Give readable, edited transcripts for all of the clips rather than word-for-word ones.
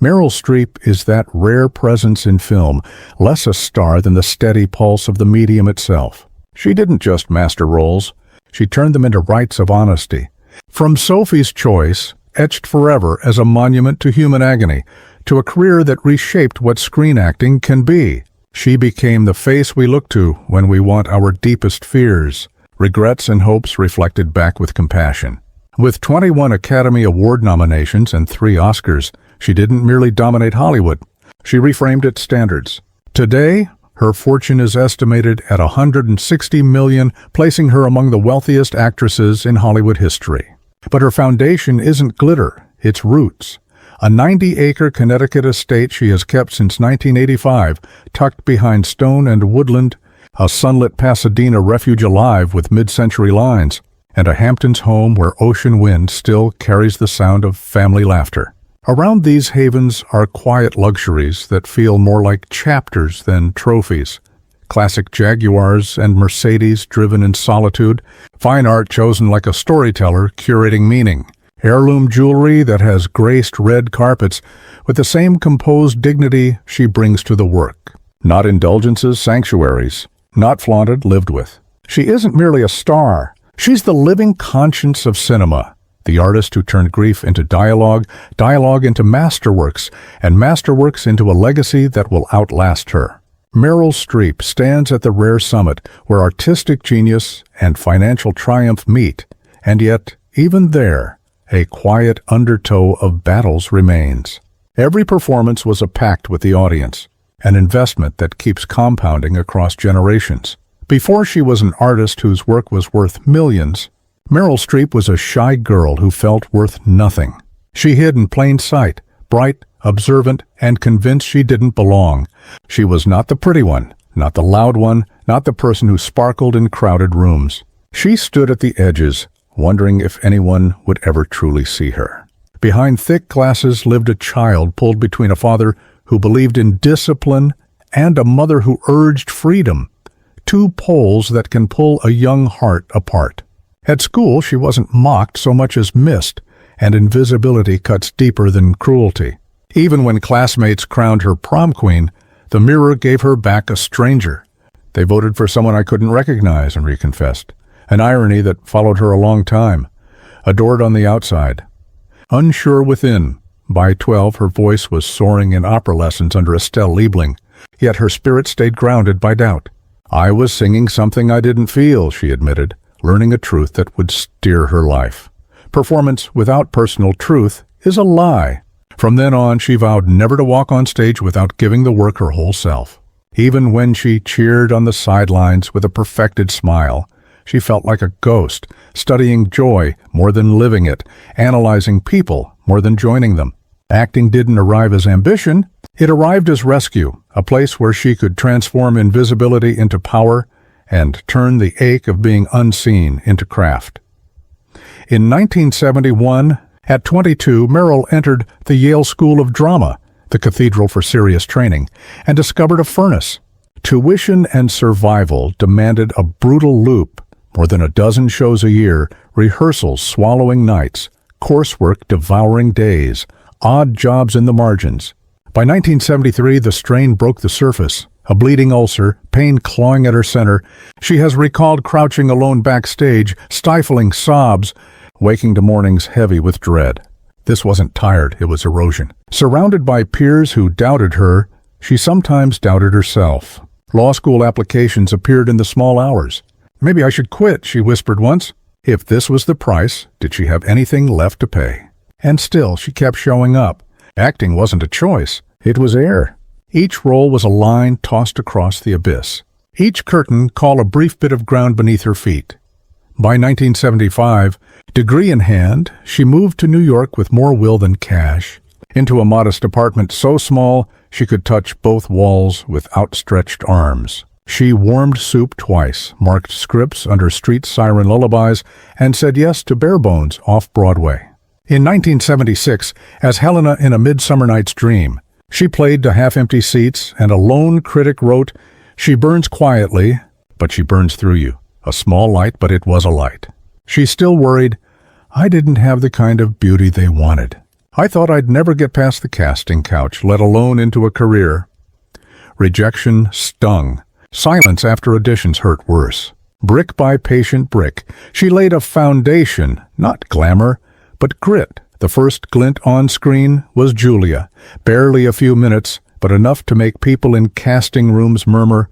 Meryl Streep is that rare presence in film, less a star than the steady pulse of the medium itself. She didn't just master roles, she turned them into rites of honesty. From Sophie's Choice, etched forever as a monument to human agony, to a career that reshaped what screen acting can be, she became the face we look to when we want our deepest fears, regrets and hopes reflected back with compassion. With 21 Academy Award nominations and 3 Oscars, she didn't merely dominate Hollywood, she reframed its standards. Today, her fortune is estimated at $160 million, placing her among the wealthiest actresses in Hollywood history. But her foundation isn't glitter, it's roots. A 90-acre Connecticut estate she has kept since 1985, tucked behind stone and woodland, a sunlit Pasadena refuge alive with mid-century lines, and a Hamptons home where ocean wind still carries the sound of family laughter. Around these havens are quiet luxuries that feel more like chapters than trophies. Classic Jaguars and Mercedes driven in solitude, fine art chosen like a storyteller curating meaning, heirloom jewelry that has graced red carpets with the same composed dignity she brings to the work. Not indulgences, sanctuaries, not flaunted, lived with. She isn't merely a star, she's the living conscience of cinema, the artist who turned grief into dialogue, dialogue into masterworks, and masterworks into a legacy that will outlast her. Meryl Streep stands at the rare summit where artistic genius and financial triumph meet, and yet, even there, a quiet undertow of battles remains. Every performance was a pact with the audience, an investment that keeps compounding across generations. Before she was an artist whose work was worth millions, Meryl Streep was a shy girl who felt worth nothing. She hid in plain sight, bright, observant, and convinced she didn't belong. She was not the pretty one, not the loud one, not the person who sparkled in crowded rooms. She stood at the edges, wondering if anyone would ever truly see her. Behind thick glasses lived a child pulled between a father who believed in discipline and a mother who urged freedom, 2 poles that can pull a young heart apart. At school, she wasn't mocked so much as missed, and invisibility cuts deeper than cruelty. Even when classmates crowned her prom queen, the mirror gave her back a stranger. They voted for someone I couldn't recognize, Henri confessed, an irony that followed her a long time. Adored on the outside, unsure within. By 12, her voice was soaring in opera lessons under Estelle Liebling, yet her spirit stayed grounded by doubt. I was singing something I didn't feel, she admitted, learning a truth that would steer her life. Performance without personal truth is a lie. From then on, she vowed never to walk on stage without giving the work her whole self. Even when she cheered on the sidelines with a perfected smile, she felt like a ghost, studying joy more than living it, analyzing people more than joining them. Acting didn't arrive as ambition, it arrived as rescue, a place where she could transform invisibility into power and turn the ache of being unseen into craft. In 1971, at 22, Meryl entered the Yale School of Drama, the cathedral for serious training, and discovered a furnace. Tuition and survival demanded a brutal loop, more than a dozen shows a year, rehearsals swallowing nights, coursework devouring days, odd jobs in the margins. By 1973, the strain broke the surface. A bleeding ulcer, pain clawing at her center, she has recalled crouching alone backstage, stifling sobs, waking to mornings heavy with dread. This wasn't tired, it was erosion. Surrounded by peers who doubted her, she sometimes doubted herself. Law school applications appeared in the small hours. Maybe I should quit, she whispered once. If this was the price, did she have anything left to pay? And still, she kept showing up. Acting wasn't a choice, it was air. Each role was a line tossed across the abyss. Each curtain called a brief bit of ground beneath her feet. By 1975, degree in hand, she moved to New York with more will than cash, into a modest apartment so small she could touch both walls with outstretched arms. She warmed soup twice, marked scripts under street siren lullabies, and said yes to Bare Bones off-Broadway. In 1976, as Helena in A Midsummer Night's Dream, she played to half-empty seats, and a lone critic wrote, "She burns quietly, but she burns through you. A small light, but it was a light." She still worried, I didn't have the kind of beauty they wanted. I thought I'd never get past the casting couch, let alone into a career. Rejection stung. Silence after auditions hurt worse. Brick by patient brick, she laid a foundation, not glamour, but grit. The first glint on screen was Julia. Barely a few minutes, but enough to make people in casting rooms murmur,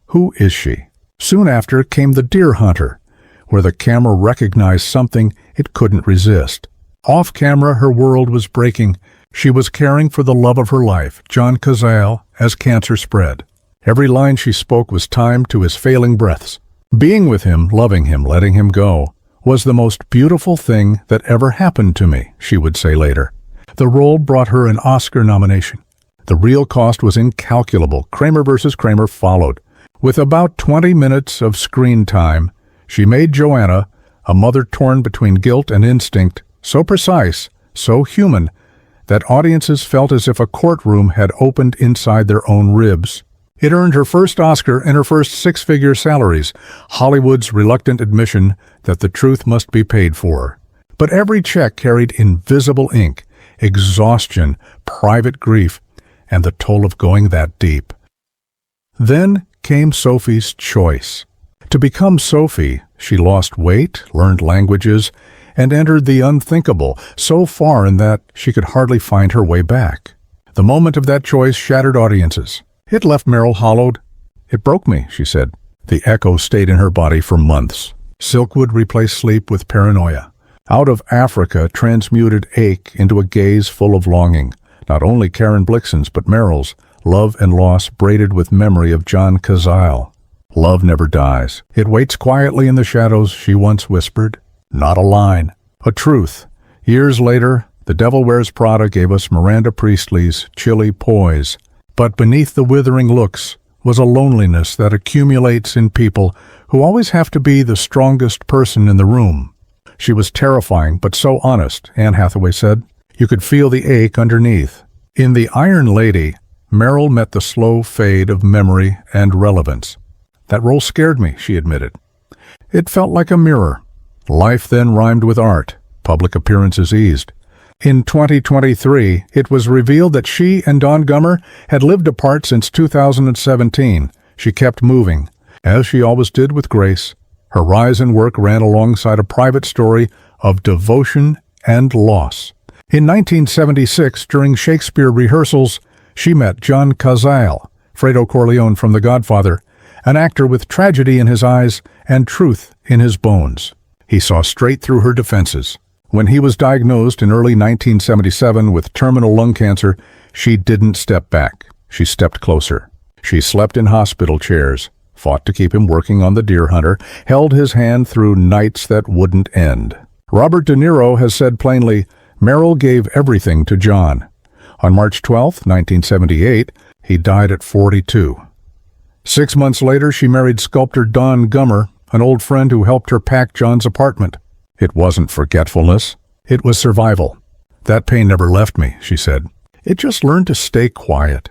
"Who is she?" Soon after came The Deer Hunter, where the camera recognized something it couldn't resist. Off camera, her world was breaking. She was caring for the love of her life, John Cazale, as cancer spread. Every line she spoke was timed to his failing breaths. Being with him, loving him, letting him go, was the most beautiful thing that ever happened to me, she would say later. The role brought her an Oscar nomination. The real cost was incalculable. Kramer versus Kramer followed. With about 20 minutes of screen time, she made Joanna, a mother torn between guilt and instinct, so precise, so human, that audiences felt as if a courtroom had opened inside their own ribs. It earned her first Oscar and her first six-figure salaries, Hollywood's reluctant admission that the truth must be paid for. But every check carried invisible ink, exhaustion, private grief, and the toll of going that deep. Then came Sophie's choice. To become Sophie, she lost weight, learned languages, and entered the unthinkable, so far in that she could hardly find her way back. The moment of that choice shattered audiences. It left Meryl hollowed. "It broke me," she said. The echo stayed in her body for months. Silkwood replaced sleep with paranoia. Out of Africa transmuted ache into a gaze full of longing. Not only Karen Blixen's, but Meryl's. Love and loss braided with memory of John Cazale. Love never dies. It waits quietly in the shadows, she once whispered. Not a line. A truth. Years later, The Devil Wears Prada gave us Miranda Priestley's chilly poise. But beneath the withering looks was a loneliness that accumulates in people who always have to be the strongest person in the room. She was terrifying, but so honest, Anne Hathaway said. You could feel the ache underneath. In The Iron Lady, Meryl met the slow fade of memory and relevance. That role scared me, she admitted. It felt like a mirror. Life then rhymed with art. Public appearances eased. In 2023, it was revealed that she and Don Gummer had lived apart since 2017. She kept moving, as she always did with grace. Her rise in work ran alongside a private story of devotion and loss. In 1976, during Shakespeare rehearsals, she met John Cazale, Fredo Corleone from The Godfather, an actor with tragedy in his eyes and truth in his bones. He saw straight through her defenses. When he was diagnosed in early 1977 with terminal lung cancer, she didn't step back. She stepped closer. She slept in hospital chairs, fought to keep him working on The Deer Hunter, held his hand through nights that wouldn't end. Robert De Niro has said plainly, Meryl gave everything to John. On March 12, 1978, he died at 42. 6 months later, she married sculptor Don Gummer, an old friend who helped her pack John's apartment. It wasn't forgetfulness. It was survival. That pain never left me, she said. It just learned to stay quiet.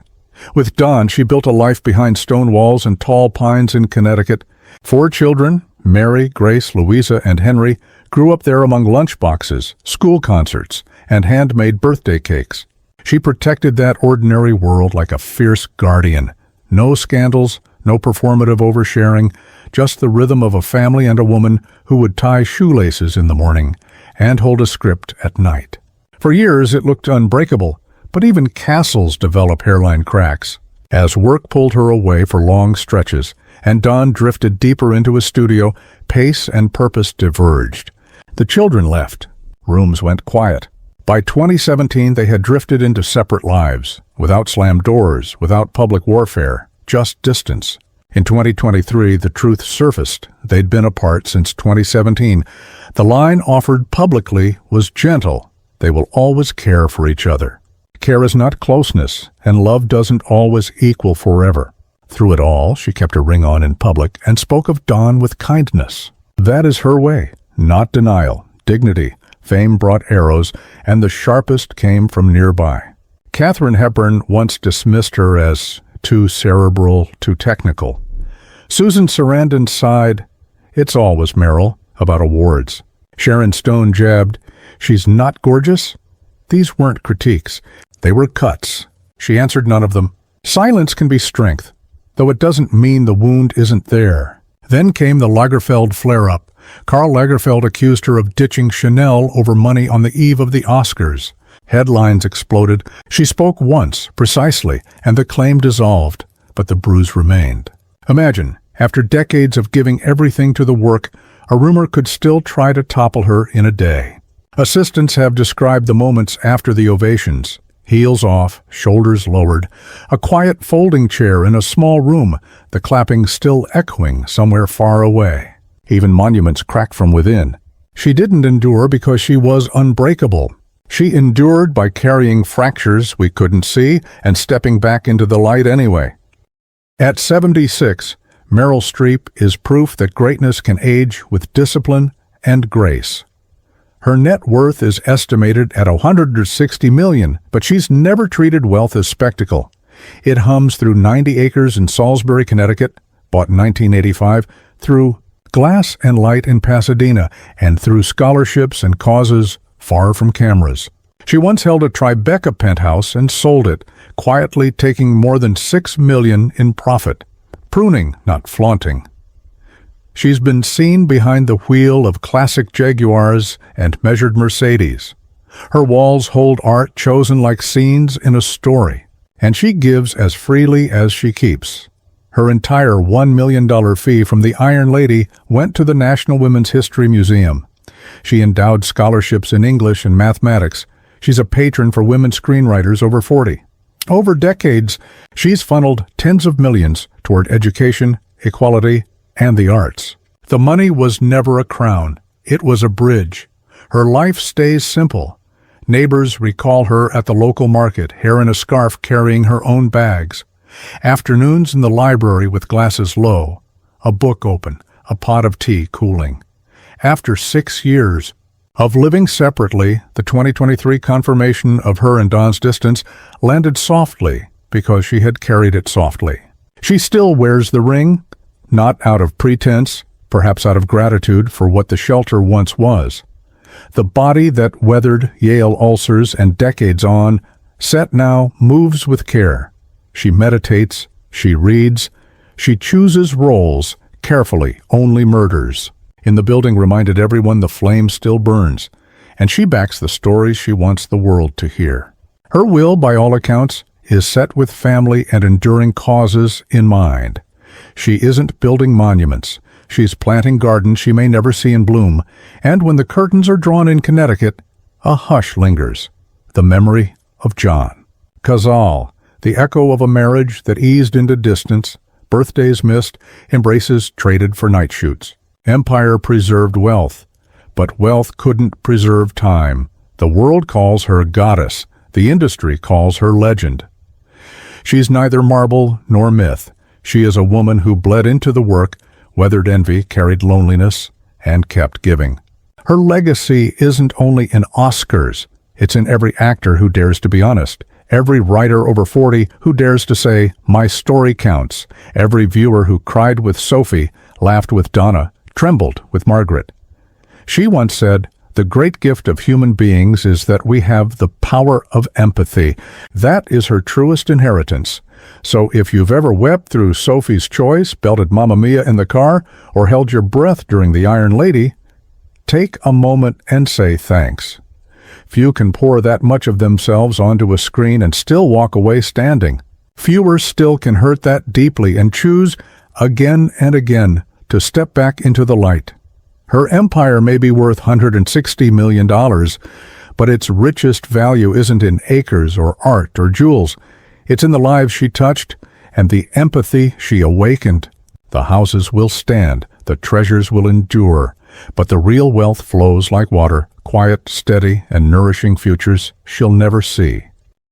With Don, she built a life behind stone walls and tall pines in Connecticut. 4 children, Mary, Grace, Louisa, and Henry, grew up there among lunchboxes, school concerts, and handmade birthday cakes. She protected that ordinary world like a fierce guardian. No scandals, no performative oversharing, just the rhythm of a family and a woman who would tie shoelaces in the morning and hold a script at night. For years it looked unbreakable, but even castles develop hairline cracks. As work pulled her away for long stretches and Don drifted deeper into his studio, pace and purpose diverged. The children left. Rooms went quiet. By 2017, they had drifted into separate lives, without slammed doors, without public warfare, just distance. In 2023, the truth surfaced. They'd been apart since 2017. The line offered publicly was gentle. They will always care for each other. Care is not closeness, and love doesn't always equal forever. Through it all, she kept her ring on in public and spoke of Don with kindness. That is her way, not denial, dignity. Fame brought arrows, and the sharpest came from nearby. Katharine Hepburn once dismissed her as too cerebral, too technical. Susan Sarandon sighed, "It's always Meryl," about awards. Sharon Stone jabbed, "She's not gorgeous, These weren't critiques. They were cuts. She answered none of them. Silence can be strength, though it doesn't mean the wound isn't there. Then came the Lagerfeld flare-up. Karl Lagerfeld accused her of ditching Chanel over money on the eve of the Oscars. Headlines exploded. She spoke once, precisely, and the claim dissolved, but the bruise remained. Imagine, after decades of giving everything to the work, a rumor could still try to topple her in a day. Assistants have described the moments after the ovations. Heels off, shoulders lowered, a quiet folding chair in a small room, the clapping still echoing somewhere far away. Even monuments crack from within. She didn't endure because she was unbreakable. She endured by carrying fractures we couldn't see and stepping back into the light anyway. At 76, Meryl Streep is proof that greatness can age with discipline and grace. Her net worth is estimated at $160 million, but she's never treated wealth as spectacle. It hums through 90 acres in Salisbury, Connecticut, bought in 1985, through glass and light in Pasadena, and through scholarships and causes far from cameras. She once held a Tribeca penthouse and sold it, quietly taking more than $6 million in profit. Pruning, not flaunting. She's been seen behind the wheel of classic Jaguars and measured Mercedes. Her walls hold art chosen like scenes in a story, and she gives as freely as she keeps. Her entire $1 million fee from the Iron Lady went to the National Women's History Museum. She endowed scholarships in English and mathematics. She's a patron for women screenwriters over 40. Over decades, she's funneled tens of millions toward education, equality, and the arts. The money was never a crown. It was a bridge. Her life stays simple. Neighbors recall her at the local market, hair in a scarf carrying her own bags. Afternoons in the library with glasses low, a book open, a pot of tea cooling. After 6 years of living separately, the 2023 confirmation of her and Don's distance landed softly because she had carried it softly. She still wears the ring, not out of pretense, perhaps out of gratitude for what the shelter once was. The body that weathered Yale ulcers and decades on, set now, moves with care. She meditates, she reads, she chooses roles, carefully, only murders. In the building reminded everyone the flame still burns, and she backs the stories she wants the world to hear. Her will, by all accounts, is set with family and enduring causes in mind. She isn't building monuments. She's planting gardens she may never see in bloom, and when the curtains are drawn in Connecticut, a hush lingers, the memory of John. Cazal, the echo of a marriage that eased into distance, birthdays missed, embraces traded for night shoots. Empire preserved wealth, but wealth couldn't preserve time. The world calls her goddess. The industry calls her legend. She's neither marble nor myth. She is a woman who bled into the work, weathered envy, carried loneliness, and kept giving. Her legacy isn't only in Oscars. It's in every actor who dares to be honest, every writer over 40 who dares to say, my story counts, every viewer who cried with Sophie, laughed with Donna, trembled with Margaret. She once said, the great gift of human beings is that we have the power of empathy. That is her truest inheritance. So if you've ever wept through Sophie's Choice, belted Mamma Mia in the car, or held your breath during The Iron Lady, take a moment and say thanks. Few can pour that much of themselves onto a screen and still walk away standing. Fewer still can hurt that deeply and choose, again and again, to step back into the light. Her empire may be worth $160 million, but its richest value isn't in acres or art or jewels. It's in the lives she touched and the empathy she awakened. The houses will stand, the treasures will endure, but the real wealth flows like water, quiet, steady, and nourishing futures she'll never see.